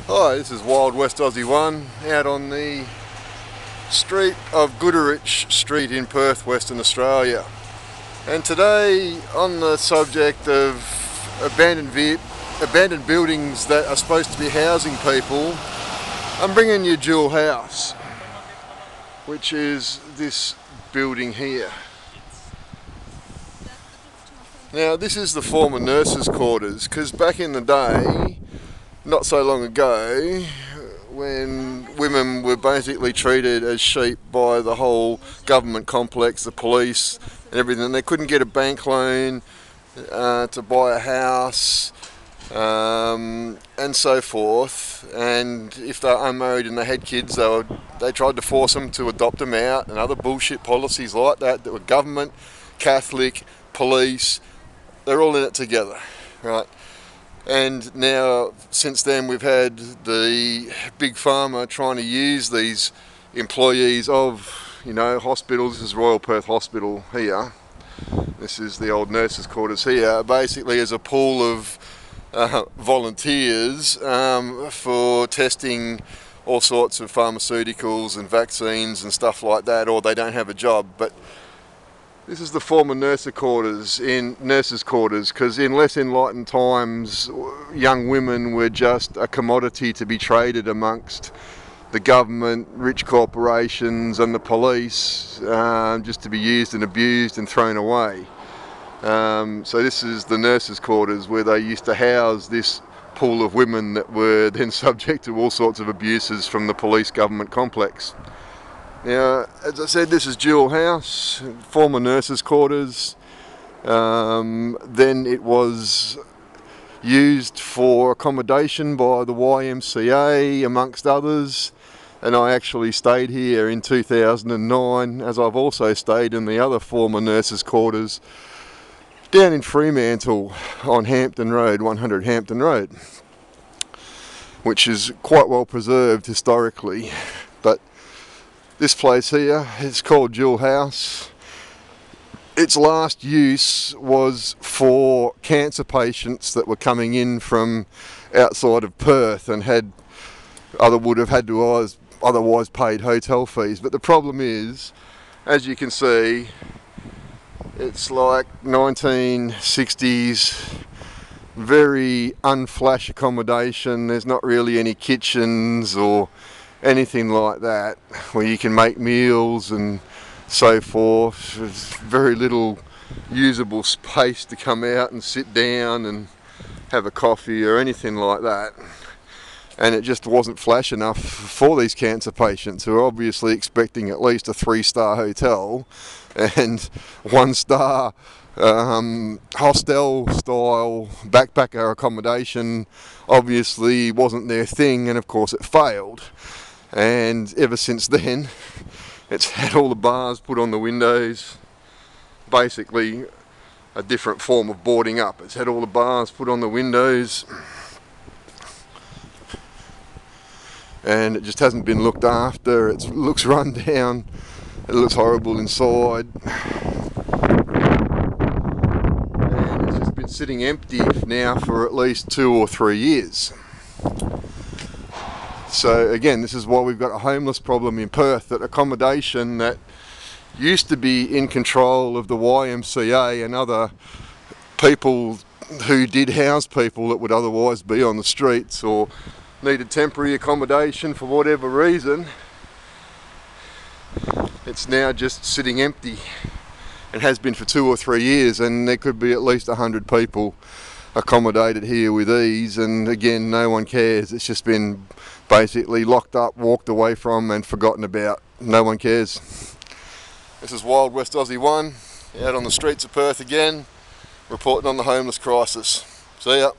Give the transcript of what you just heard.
Hi, this is Wild West Aussie 1 out on the street of Goodrich Street in Perth, Western Australia. And today, on the subject of abandoned buildings that are supposed to be housing people, I'm bringing you Jewel House, which is this building here. Now, this is the former nurses' quarters, because back in the day, not so long ago, when women were basically treated as sheep by the whole government complex, the police and everything, they couldn't get a bank loan to buy a house and so forth, and if they were unmarried and they had kids, they tried to force them to adopt them out, and other bullshit policies like that were government, Catholic, police, they're all in it together, right? And now, since then, we've had the big pharma trying to use these employees of, hospitals. This is Royal Perth Hospital here. This is the old nurses' quarters here, basically as a pool of volunteers for testing all sorts of pharmaceuticals and vaccines and stuff like that, or they don't have a job. But this is the former nurses' quarters, because in less enlightened times, young women were just a commodity to be traded amongst the government, rich corporations and the police, just to be used and abused and thrown away. So this is the nurses' quarters, where they used to house this pool of women that were then subject to all sorts of abuses from the police government complex. Now, as I said, this is Jewel House, former nurses' quarters. Then it was used for accommodation by the YMCA, amongst others. And I actually stayed here in 2009, as I've also stayed in the other former nurses' quarters down in Fremantle on Hampton Road, 100 Hampton Road, which is quite well preserved historically. But this place here is called Jewel House. Its last use was for cancer patients that were coming in from outside of Perth and would have had to otherwise paid hotel fees. But the problem is, as you can see, it's like 1960s, very unflash accommodation. There's not really any kitchens or anything like that where you can make meals and so forth. There's very little usable space to come out and sit down and have a coffee or anything like that, and it just wasn't flash enough for these cancer patients who are obviously expecting at least a 3-star hotel, and 1-star hostel style backpacker accommodation obviously wasn't their thing, and of course it failed. And ever since then, it's had all the bars put on the windows, basically a different form of boarding up. It's had all the bars put on the windows, and it just hasn't been looked after. It looks run down, it looks horrible inside, and it's just been sitting empty now for at least 2 or 3 years. So again, this is why we've got a homeless problem in Perth, that accommodation that used to be in control of the YMCA and other people who did house people that would otherwise be on the streets or needed temporary accommodation for whatever reason, it's now just sitting empty, and has been for 2 or 3 years, and there could be at least 100 people accommodated here with ease, and again, no one cares. It's just been basically locked up, walked away from and forgotten about. No one cares. This is Wild West Aussie 1 out on the streets of Perth again, reporting on the homeless crisis. See ya.